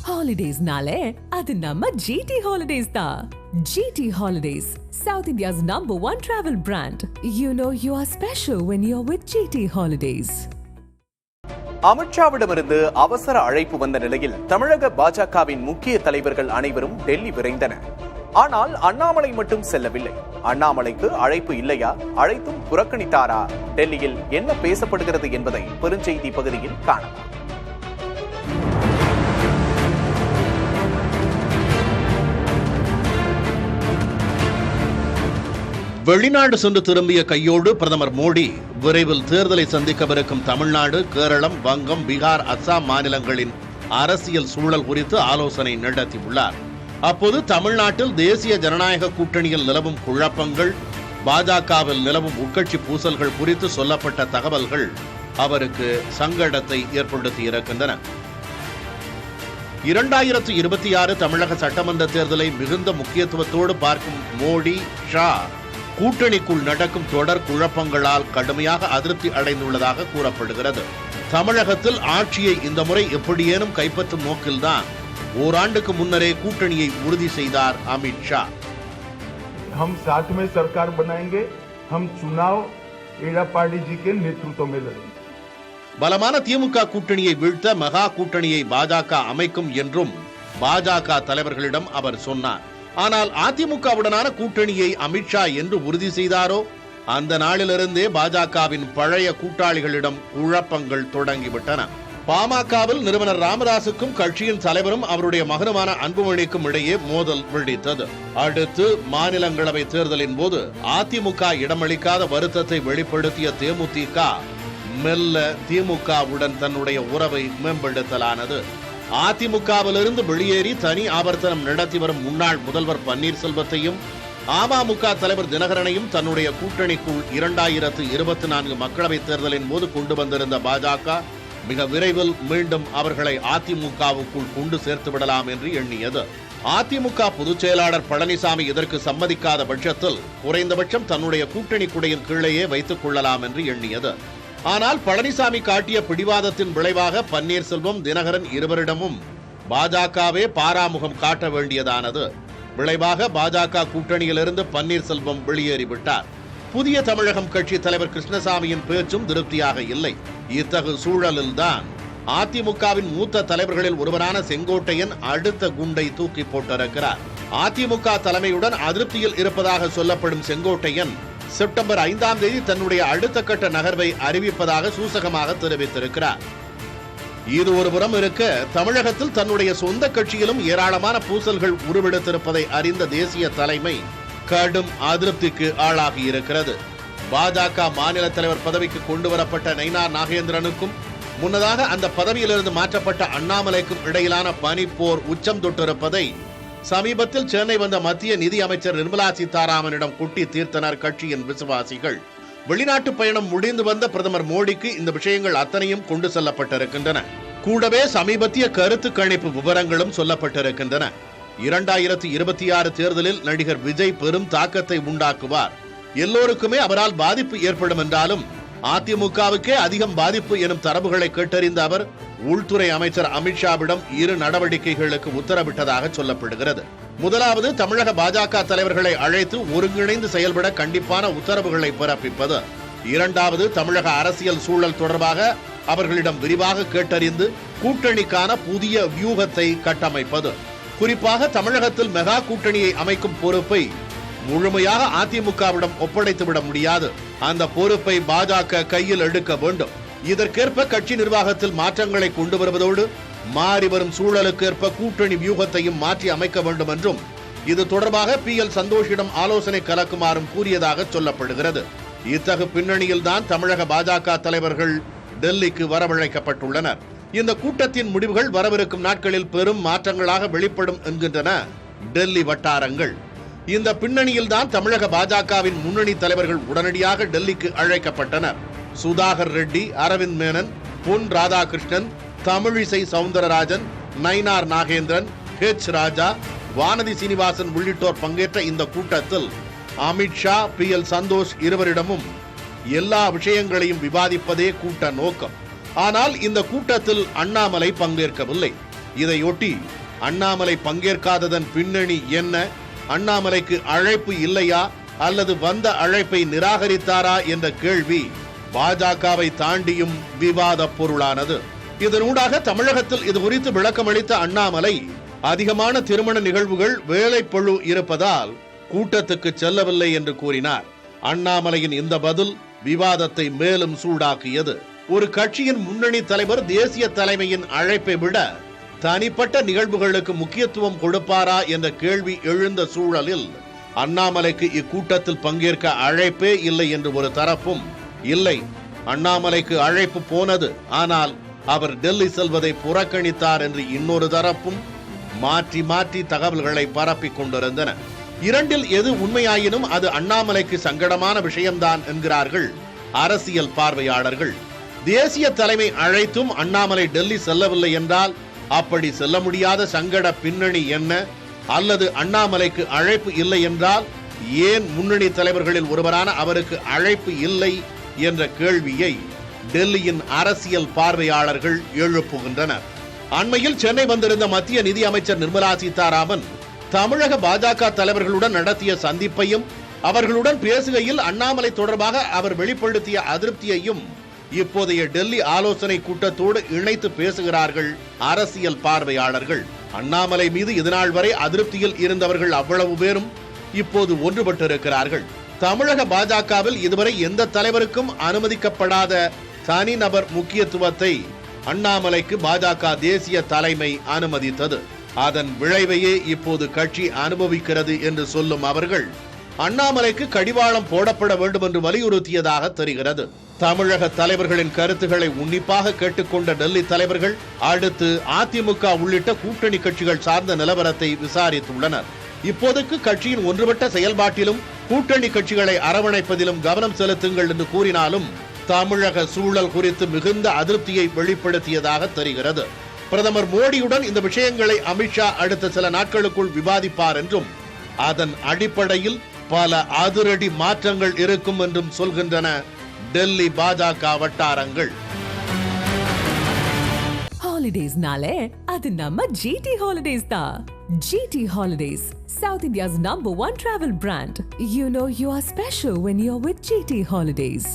Holidays-nale, adu namma GT Holidays da. GT Holidays, South India's #1 travel brand. You know you are special when you're with GT Holidays. அமித்ஷாவிடமிருந்து அவசர அழைப்பு வந்த நிலையில் தமிழக பாஜகவின் முக்கிய தலைவர்கள் அனைவரும் டெல்லி விரைந்தனர். ஆனால் அண்ணாமலை மட்டும் செல்லவில்லை. அண்ணாமலைக்கு அழைப்பு இல்லையா, அழைத்தும் புறக்கணித்தாரா? டெல்லியில் என்ன பேசப்படுகிறது என்பதை பெருஞ்செய்தி பகுதியில் காணலாம். வெளிநாடு சென்று திரும்பிய கையோடு பிரதமர் மோடி விரைவில் தேர்தலை சந்திக்கவிருக்கும் தமிழ்நாடு, கேரளம், வங்கம், பீகார், அஸ்ஸாம் மாநிலங்களின் அரசியல் சூழல் குறித்து ஆலோசனை நடத்தியுள்ளார். அப்போது தமிழ்நாட்டில் தேசிய ஜனநாயக கூட்டணியில் நிலவும் குழப்பங்கள், பாஜகவில் நிலவும் உட்கட்சி பூசல்கள் குறித்து சொல்லப்பட்ட தகவல்கள் அவருக்கு சங்கடத்தை ஏற்படுத்தியிருக்கின்றன. 2026 தமிழக சட்டமன்ற தேர்தலை மிகுந்த முக்கியத்துவத்தோடு பார்க்கும் மோடி, ஷா கூட்டணிக்குள் நடக்கும் தொடர் குழப்பங்களால் கடுமையாக அதிருப்தி அடைந்துள்ளதாக கூறப்படுகிறது. தமிழகத்தில் ஆட்சியை இந்த முறை எப்படியேனும் கைப்பற்றும் நோக்கில்தான் ஓராண்டுக்கு முன்னரே கூட்டணியை உறுதி செய்தார் அமித்ஷா. हम साथ में सरकार बनाएंगे, हम चुनाव एड़ापाड़ी जी के नेतृत्व में लड़ेंगे. பலமான திமுக கூட்டணியை வீழ்த்த மெகா கூட்டணியை பாஜக அமைக்கும் என்றும் பாஜக தலைவர்களிடம் அவர் சொன்னார். ஆனால் அதிமுகவுடனான கூட்டணியை அமித்ஷா என்று உறுதி செய்தாரோ அந்த நாளிலிருந்தே பாஜகவின் பழைய கூட்டாளிகளிடம் குழப்பங்கள் தொடங்கிவிட்டன. பாமகவில் நிறுவனர் ராமதாசுக்கும் கட்சியின் தலைவரும் அவருடைய மகனுமான அன்புமணிக்கும் இடையே மோதல் வெடித்தது. அடுத்து மாநிலங்களவை தேர்தலின் போது அதிமுக இடமளிக்காத வருத்தத்தை வெளிப்படுத்திய தேமுதிக மெல்ல திமுகவுடன் தன்னுடைய உறவை மேம்படுத்தலானது. அதிமுகவிலிருந்து வெளியேறி தனி ஆவர்த்தனம் நடத்தி வரும் முன்னாள் முதல்வர் பன்னீர்செல்வத்தையும் அமமுக தலைவர் தினகரனையும் தன்னுடைய கூட்டணிக்குள் 2024 மக்களவைத் தேர்தலின் போது கொண்டு வந்திருந்த பாஜக மிக விரைவில் மீண்டும் அவர்களை அதிமுகவுக்குள் கொண்டு சேர்த்து விடலாம் என்று எண்ணியது. அதிமுக பொதுச் செயலாளர் பழனிசாமி இதற்கு சம்மதிக்காத பட்சத்தில் குறைந்தபட்சம் தன்னுடைய கூட்டணி குடையின் கீழேயே வைத்துக் கொள்ளலாம் என்று எண்ணியது. ஆனால் பழனிசாமி காட்டிய பிடிவாதத்தின் விளைவாக பன்னீர்செல்வம், தினகரன் இருவரிடமும் பாஜகவே பாராமுகம் காட்ட வேண்டியதானது. விளைவாக பாஜக கூட்டணியிலிருந்து பன்னீர்செல்வம் வெளியேறிவிட்டார். புதிய தமிழகம் கட்சி தலைவர் கிருஷ்ணசாமியின் பேச்சும் திருப்தியாக இல்லை. இத்தகு சூழலில்தான் அதிமுகவின் மூத்த தலைவர்களில் ஒருவரான செங்கோட்டையன் அடுத்த குண்டை தூக்கி போட்டிருக்கிறார். அதிமுக தலைமையுடன் அதிருப்தியில் இருப்பதாக சொல்லப்படும் செங்கோட்டையன் செப்டம்பர் 5ஆம் தேதி தன்னுடைய அடுத்த கட்ட நகர்வை அறிவிப்பதாக சூசகமாக தெரிவித்திருக்கிறார். இது ஒருபுறம் இருக்க, தமிழகத்தில் தன்னுடைய சொந்த கட்சியிலும் ஏராளமான பூசல்கள் உருவெடுத்திருப்பதை அறிந்த தேசிய தலைமை கடும் அதிருப்திக்கு ஆளாகி இருக்கிறது. பாஜக மாநில தலைவர் பதவிக்கு கொண்டு வரப்பட்ட நயினார் நாகேந்திரனுக்கும் முன்னதாக அந்த பதவியிலிருந்து மாற்றப்பட்ட அண்ணாமலைக்கும் இடையிலான பனிப்போர் உச்சம் தொட்டிருப்பதை சமீபத்தில் சென்னை வந்த மத்திய நிதி அமைச்சர் நிர்மலா சீதாராமனிடம் குட்டி தீர்த்தனர் கட்சியின் விசுவாசிகள். வெளிநாட்டு பயணம் முடிந்து வந்த பிரதமர் மோடிக்கு இந்த விஷயங்கள் அத்தனையும் கொண்டு செல்லப்பட்டிருக்கின்றன. கூடவே சமீபத்திய கருத்து கணிப்பு விவரங்களும் சொல்லப்பட்டிருக்கின்றன. 2026 தேர்தலில் நடிகர் விஜய் பெரும் தாக்கத்தை உண்டாக்குவார். எல்லோருக்குமே அவரால் பாதிப்பு ஏற்படும் என்றாலும் அதிமுகவுக்கே அதிகம் பாதிப்பு எனும் தரவுகளை கேட்டறிந்த அவர் உள்துறை அமைச்சர் அமித்ஷாவிடம் 2 நடவடிக்கைகளுக்கு உத்தரவிட்டதாக சொல்லப்படுகிறது. முதலாவது, தமிழக பாஜக தலைவர்களை அழைத்து ஒருங்கிணைந்து செயல்பட கண்டிப்பான உத்தரவுகளை பிறப்பிப்பது. இரண்டாவது, தமிழக அரசியல் சூழல் தொடர்பாக அவர்களிடம் விரிவாக கேட்டறிந்து கூட்டணிக்கான புதிய வியூகத்தை கட்டமைப்பது. குறிப்பாக தமிழகத்தில் மெகா கூட்டணியை அமைக்கும் பொறுப்பை முழுமையாக அதிமுகவிடம் ஒப்படைத்துவிட முடியாது. அந்த பொறுப்பை பாஜக கையில் எடுக்க வேண்டும். இதற்கேற்ப கட்சி நிர்வாகத்தில் மாற்றங்களை கொண்டு வருவதோடு மாறி வரும் சூழலுக்கேற்ப கூட்டணி வியூகத்தையும் மாற்றி அமைக்க வேண்டும் என்றும் இது தொடர்பாக PL சந்தோஷிடம் ஆலோசனை கலக்குமாறும் கூறியதாக சொல்லப்படுகிறது. இத்தகு பின்னணியில் தான் தமிழக பாஜக தலைவர்கள் டெல்லிக்கு வரவழைக்கப்பட்டுள்ளனர். இந்த கூட்டத்தின் முடிவுகள் வரவிருக்கும் நாட்களில் பெரும் மாற்றங்களாக வெளிப்படும் என்கின்றன டெல்லி வட்டாரங்கள். இந்த பின்னணியில் தான் தமிழக பாஜகவின் முன்னணி தலைவர்கள் உடனடியாக டெல்லிக்கு அழைக்கப்பட்டனர். சுதாகர் ரெட்டி, அரவிந்த் மேனன், பொன் ராதாகிருஷ்ணன், தமிழிசை சவுந்தரராஜன், நயினார் நாகேந்திரன், H. ராஜா, வானதி சீனிவாசன் உள்ளிட்டோர் பங்கேற்ற இந்த கூட்டத்தில் அமித்ஷா, PL சந்தோஷ் இருவரிடமும் எல்லா விஷயங்களையும் விவாதிப்பதே கூட்ட நோக்கம். ஆனால் இந்த கூட்டத்தில் அண்ணாமலை பங்கேற்கவில்லை. இதையொட்டி அண்ணாமலை பங்கேற்காததன் பின்னணி என்ன, அண்ணாமலைக்கு அழைப்பு இல்லையா அல்லது வந்த அழைப்பை நிராகரித்தாரா என்ற கேள்வி பாஜகவை தாண்டியும் விவாத பொருளானது. இதனூடாக தமிழகத்தில் இது குறித்து விளக்கமளித்த அண்ணாமலை, அதிகமான திருமண நிகழ்வுகள் வேலைப்பழு இருப்பதால் கூட்டத்துக்கு செல்லவில்லை என்று கூறினார். அண்ணாமலையின் இந்த பதில் விவாதத்தை மேலும் சூடாக்கியது. ஒரு கட்சியின் முன்னணி தலைவர் தேசிய தலைமையின் அழைப்பை விட தனிப்பட்ட நிகழ்வுகளுக்கு முக்கியத்துவம் கொடுப்பாரா என்ற கேள்வி எழுந்த சூழலில் அண்ணாமலைக்கு இக்கூட்டத்தில் பங்கேற்க அழைப்பே இல்லை என்று ஒரு தரப்பும், இல்லை அண்ணாமலைக்கு அழைப்பு போனது ஆனால் அவர் டெல்லி செல்வதை புறக்கணித்தார் என்று இன்னொரு தரப்பும் மாற்றி மாற்றி தகவல்களை பரப்பிக் கொண்டிருந்தன. இரண்டில் எது உண்மையாயினும் அது அண்ணாமலைக்கு சங்கடமான விஷயம்தான் என்கிறார்கள் அரசியல் பார்வையாளர்கள். தேசிய தலைமை அழைத்தும் அண்ணாமலை டெல்லி செல்லவில்லை என்றால் அப்படி செல்ல முடியாத சங்கட பின்னணி என்ன, அல்லது அண்ணாமலைக்கு அழைப்பு இல்லை என்றால் ஏன் முன்னணி தலைவர்களில் ஒருவரான அவருக்கு அழைப்பு இல்லை என்ற கேள்வியை டெல்லியின் அரசியல் பார்வையாளர்கள் எழுப்புகின்றனர். அண்மையில் சென்னை வந்திருந்த மத்திய நிதி அமைச்சர் நிர்மலா சீதாராமன் தமிழக பாஜக தலைவர்களுடன் நடத்திய சந்திப்பையும் அவர்களுடன் பேசுகையில் அண்ணாமலை தொடர்பாக அவர் வெளிப்படுத்திய அதிருப்தியையும் இப்போதைய டெல்லி ஆலோசனை கூட்டத்தோடு இணைத்து பேசுகிறார்கள் அரசியல் பார்வையாளர்கள். அண்ணாமலை மீது இதுநாள் வரை அதிருப்தியில் இருந்தவர்கள் அவ்வளவு பேரும் இப்போது ஒன்றுபட்டிருக்கிறார்கள். தமிழக பாஜகவில் இதுவரை எந்த தலைவருக்கும் அனுமதிக்கப்படாத தனிநபர் முக்கியத்துவத்தை அண்ணாமலைக்கு பாஜக தேசிய தலைமை அனுமதித்தது. அதன் விளைவையே இப்போது கட்சி அனுபவிக்கிறது என்று சொல்லும் அவர்கள் அண்ணாமலைக்கு கடிவாளம் போடப்பட வேண்டும் என்று வலியுறுத்தியதாக தெரிகிறது. தமிழக தலைவர்களின் கருத்துக்களை உன்னிப்பாக கேட்டுக்கொண்ட டெல்லி தலைவர்கள் அடுத்து அதிமுக உள்ளிட்ட கூட்டணி கட்சிகள் சார்ந்த நிலவரத்தை விசாரித்துள்ளனர். இப்போதைக்கு கட்சியின் ஒன்றுபட்ட செயல்பாட்டிலும் கூட்டணி கட்சிகளை அரவணைப்பதிலும் கவனம் செலுத்துங்கள் என்று கூறினாலும் தமிழக சூழல் குறித்து மிகுந்த அதிருப்தியை வெளிப்படுத்தியதாக தெரிகிறது. பிரதமர் மோடியுடன் இந்த விஷயங்களை அமித்ஷா அடுத்த சில நாட்களுக்குள் விவாதிப்பார் என்றும் அதன் அடிப்படையில் பல அதிரடி மாற்றங்கள் இருக்கும் என்றும் சொல்கின்றன டெல்லி பாஜக வட்டாரங்கள். ஹாலிடேஸ்னாலே அது நம்ம ஜிடி ஹாலிடேஸ் தான். GT holidays, South India's #1 travel brand. You know you are special when you're with GT Holidays.